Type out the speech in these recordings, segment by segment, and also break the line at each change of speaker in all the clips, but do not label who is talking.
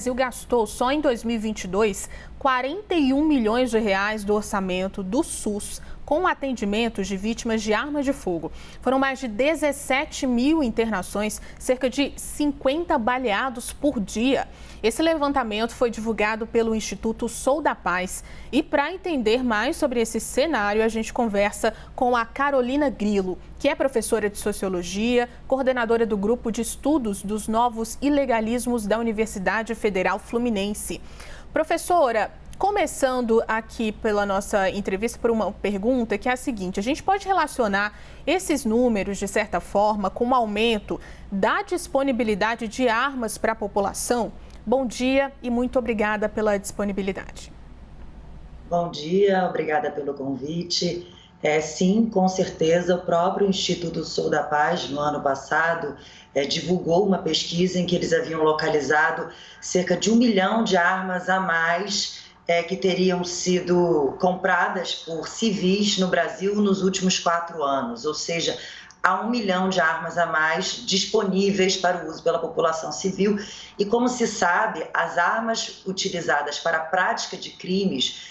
O Brasil gastou só em 2022 41 milhões de reais do orçamento do SUS com atendimentos de vítimas de arma de fogo. Foram mais de 17 mil internações, cerca de 50 baleados por dia. Esse levantamento foi divulgado pelo Instituto Sou da Paz. E para entender mais sobre esse cenário, a gente conversa com a Carolina Grilo, que é professora de Sociologia, coordenadora do Grupo de Estudos dos Novos Ilegalismos da Universidade Federal Fluminense. Professora, começando aqui pela nossa entrevista por uma pergunta que é a seguinte: a gente pode relacionar esses números, de certa forma, com o aumento da disponibilidade de armas para a população? Bom dia e muito obrigada pela disponibilidade.
Bom dia, obrigada pelo convite. Sim, com certeza, o próprio Instituto Sou da Paz, no ano passado, divulgou uma pesquisa em que eles haviam localizado cerca de 1 milhão de armas a mais que teriam sido compradas por civis no Brasil nos últimos 4 anos, ou seja, há 1 milhão de armas a mais disponíveis para o uso pela população civil. E como se sabe, as armas utilizadas para a prática de crimes,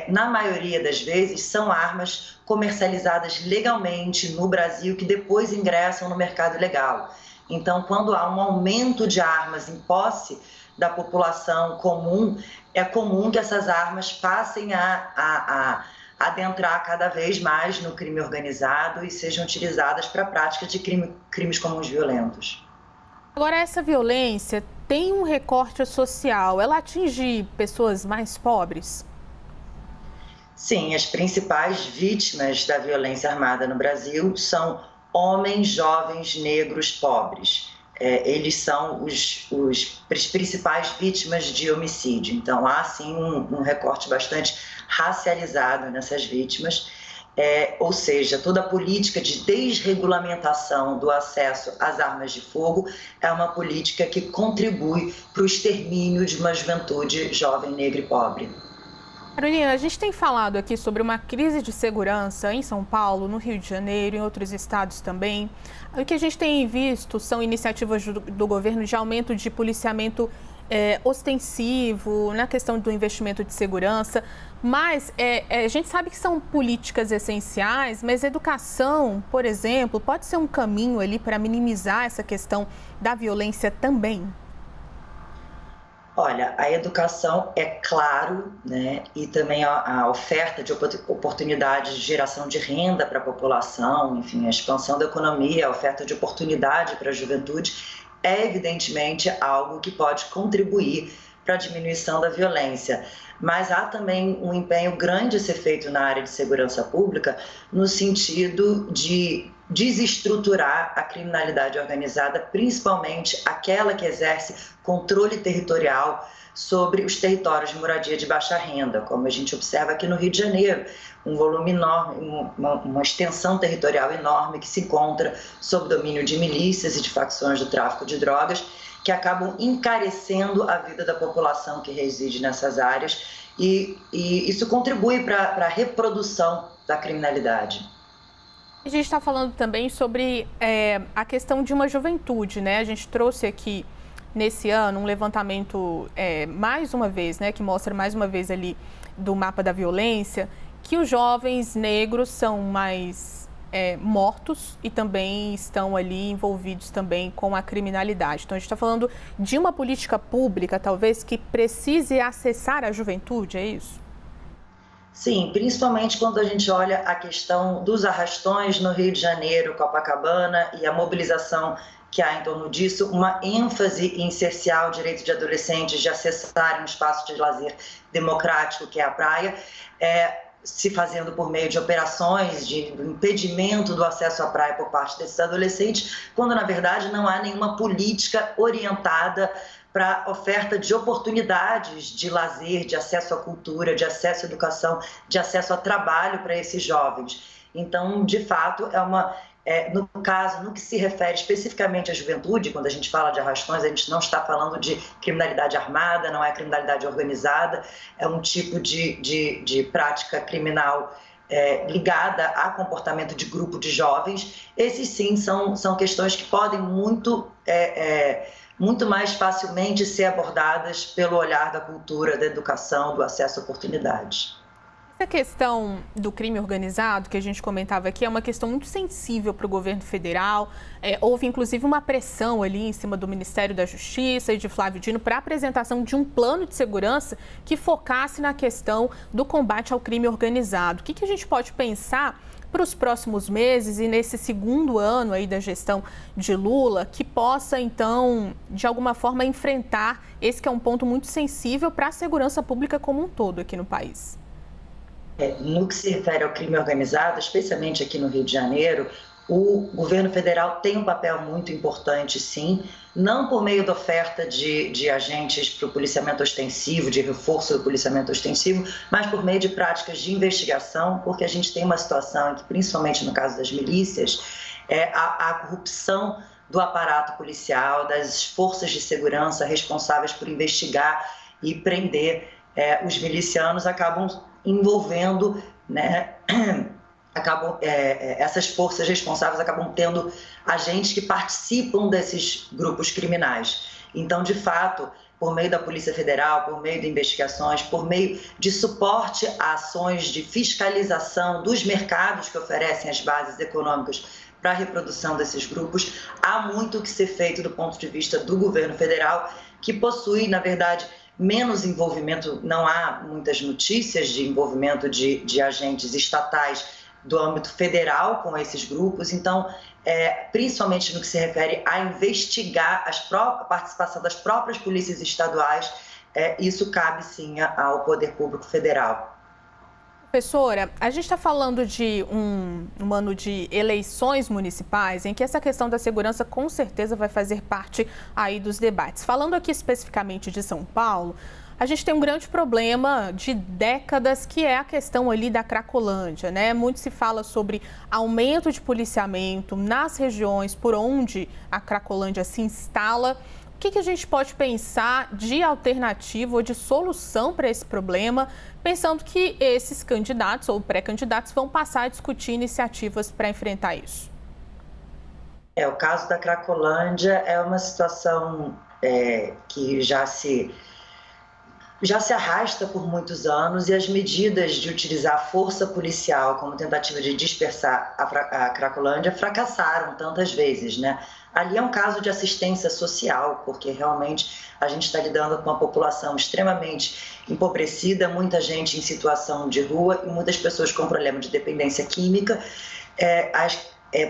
na maioria das vezes, são armas comercializadas legalmente no Brasil que depois ingressam no mercado ilegal. Então, quando há um aumento de armas em posse da população comum, é comum que essas armas passem a adentrar cada vez mais no crime organizado e sejam utilizadas para a prática de crimes comuns violentos.
Agora, essa violência tem um recorte social, ela atinge pessoas mais pobres?
Sim, as principais vítimas da violência armada no Brasil são homens, jovens, negros, pobres. Eles são os principais vítimas de homicídio. Então, há sim um recorte bastante racializado nessas vítimas. Ou seja, toda a política de desregulamentação do acesso às armas de fogo é uma política que contribui para o extermínio de uma juventude jovem, negra e pobre.
Carolina, a gente tem falado aqui sobre uma crise de segurança em São Paulo, no Rio de Janeiro, em outros estados também. O que a gente tem visto são iniciativas do governo de aumento de policiamento ostensivo, na questão do investimento de segurança, mas a gente sabe que são políticas essenciais, mas educação, por exemplo, pode ser um caminho ali para minimizar essa questão da violência também?
Olha, a educação é claro, né? E também a oferta de oportunidades de geração de renda para a população, enfim, a expansão da economia, a oferta de oportunidade para a juventude é evidentemente algo que pode contribuir para a diminuição da violência. Mas há também um empenho grande a ser feito na área de segurança pública no sentido de desestruturar a criminalidade organizada, principalmente aquela que exerce controle territorial sobre os territórios de moradia de baixa renda, como a gente observa aqui no Rio de Janeiro, um volume enorme, uma extensão territorial enorme que se encontra sob domínio de milícias e de facções do tráfico de drogas, que acabam encarecendo a vida da população que reside nessas áreas e isso contribui para a reprodução da criminalidade.
A gente está falando também sobre a questão de uma juventude, né? A gente trouxe aqui nesse ano um levantamento, mais uma vez, né, que mostra mais uma vez ali do mapa da violência, que os jovens negros são mais mortos e também estão ali envolvidos também com a criminalidade. Então, a gente está falando de uma política pública, talvez, que precise acessar a juventude, é isso?
Sim, principalmente quando a gente olha a questão dos arrastões no Rio de Janeiro, Copacabana e a mobilização que há em torno disso, uma ênfase em cercear o direito de adolescentes de acessarem um espaço de lazer democrático, que é a praia, se fazendo por meio de operações de impedimento do acesso à praia por parte desses adolescentes, quando na verdade não há nenhuma política orientada para oferta de oportunidades de lazer, de acesso à cultura, de acesso à educação, de acesso a trabalho para esses jovens. Então, de fato, no que se refere especificamente à juventude, quando a gente fala de arrastões, a gente não está falando de criminalidade armada, não é criminalidade organizada, é um tipo de prática criminal ligada a comportamento de grupo de jovens. Esses sim são questões que podem muito muito mais facilmente ser abordadas pelo olhar da cultura, da educação, do acesso a oportunidades.
Essa questão do crime organizado, que a gente comentava aqui, é uma questão muito sensível para o governo federal. Houve, inclusive, uma pressão ali em cima do Ministério da Justiça e de Flávio Dino para a apresentação de um plano de segurança que focasse na questão do combate ao crime organizado. O que a gente pode pensar para os próximos meses e nesse segundo ano aí da gestão de Lula, que possa, então, de alguma forma, enfrentar esse que é um ponto muito sensível para a segurança pública como um todo aqui no país?
No que se refere ao crime organizado, especialmente aqui no Rio de Janeiro, o governo federal tem um papel muito importante, sim, não por meio da oferta de agentes para o policiamento ostensivo, de reforço do policiamento ostensivo, mas por meio de práticas de investigação, porque a gente tem uma situação em que, principalmente no caso das milícias, a corrupção do aparato policial, das forças de segurança responsáveis por investigar e prender os milicianos acabam envolvendo, né, essas forças responsáveis acabam tendo agentes que participam desses grupos criminais. Então, de fato, por meio da Polícia Federal, por meio de investigações, por meio de suporte a ações de fiscalização dos mercados que oferecem as bases econômicas para a reprodução desses grupos, há muito que ser feito do ponto de vista do governo federal, que possui, na verdade, menos envolvimento, não há muitas notícias de envolvimento de agentes estatais do âmbito federal com esses grupos, então, principalmente no que se refere a investigar a participação das próprias polícias estaduais, isso cabe sim ao poder público federal.
Professora, a gente está falando de um ano de eleições municipais em que essa questão da segurança com certeza vai fazer parte aí dos debates. Falando aqui especificamente de São Paulo, a gente tem um grande problema de décadas que é a questão ali da Cracolândia, né? Muito se fala sobre aumento de policiamento nas regiões por onde a Cracolândia se instala. O que a gente pode pensar de alternativa ou de solução para esse problema, pensando que esses candidatos ou pré-candidatos vão passar a discutir iniciativas para enfrentar isso?
O caso da Cracolândia é uma situação que já se arrasta por muitos anos, e as medidas de utilizar a força policial como tentativa de dispersar a Cracolândia fracassaram tantas vezes, né? Ali é um caso de assistência social, porque realmente a gente está lidando com uma população extremamente empobrecida, muita gente em situação de rua e muitas pessoas com problema de dependência química. É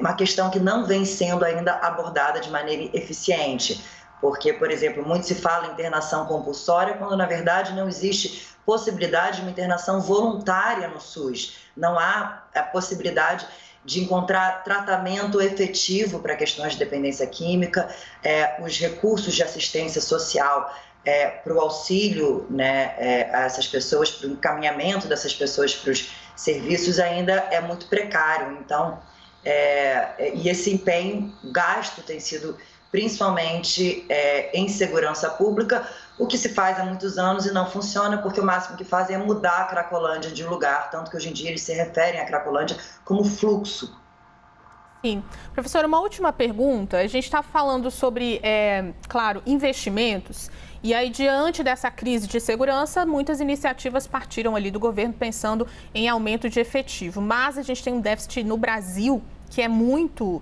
uma questão que não vem sendo ainda abordada de maneira eficiente. Porque, por exemplo, muito se fala em internação compulsória, quando na verdade não existe possibilidade de uma internação voluntária no SUS. Não há a possibilidade de encontrar tratamento efetivo para questões de dependência química, os recursos de assistência social para o auxílio, né, a essas pessoas, para o encaminhamento dessas pessoas para os serviços ainda é muito precário. Então, e esse empenho, gasto tem sido principalmente em segurança pública, o que se faz há muitos anos e não funciona, porque o máximo que fazem é mudar a Cracolândia de lugar, tanto que hoje em dia eles se referem à Cracolândia como fluxo.
Sim. Professora, uma última pergunta. A gente está falando sobre, claro, investimentos, e aí, diante dessa crise de segurança, muitas iniciativas partiram ali do governo pensando em aumento de efetivo, mas a gente tem um déficit no Brasil que é muito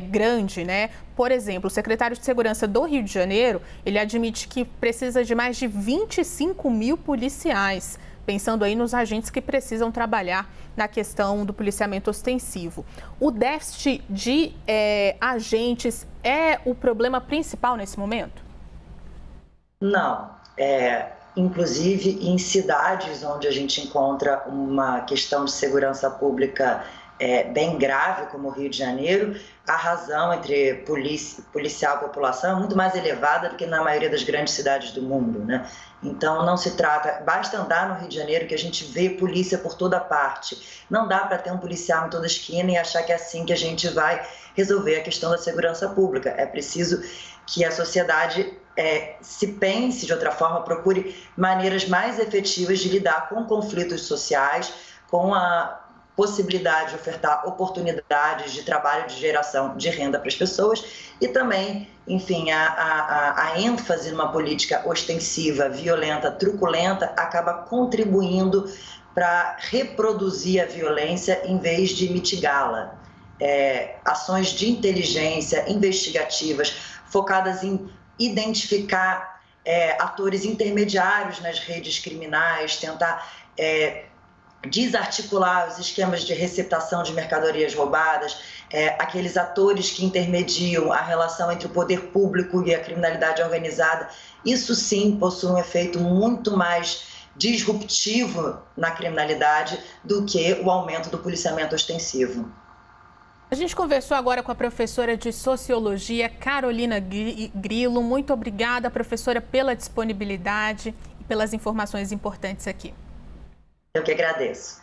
grande, né? Por exemplo, o secretário de Segurança do Rio de Janeiro, ele admite que precisa de mais de 25 mil policiais, pensando aí nos agentes que precisam trabalhar na questão do policiamento ostensivo. O déficit de agentes é o problema principal nesse momento?
Não. Inclusive, em cidades onde a gente encontra uma questão de segurança pública bem grave, como o Rio de Janeiro, a razão entre policial e população é muito mais elevada do que na maioria das grandes cidades do mundo, né? Então, não se trata... Basta andar no Rio de Janeiro que a gente vê polícia por toda parte. Não dá para ter um policial em toda esquina e achar que é assim que a gente vai resolver a questão da segurança pública. É preciso que a sociedade se pense de outra forma, procure maneiras mais efetivas de lidar com conflitos sociais, com possibilidade de ofertar oportunidades de trabalho, de geração de renda para as pessoas e também, enfim, a ênfase numa política ostensiva, violenta, truculenta, acaba contribuindo para reproduzir a violência em vez de mitigá-la. Ações de inteligência investigativas focadas em identificar atores intermediários nas redes criminais, tentar desarticular os esquemas de receptação de mercadorias roubadas, aqueles atores que intermediam a relação entre o poder público e a criminalidade organizada. Isso sim possui um efeito muito mais disruptivo na criminalidade do que o aumento do policiamento ostensivo.
A gente conversou agora com a professora de Sociologia, Carolina Grilo. Muito obrigada, professora, pela disponibilidade e pelas informações importantes aqui.
Eu que agradeço.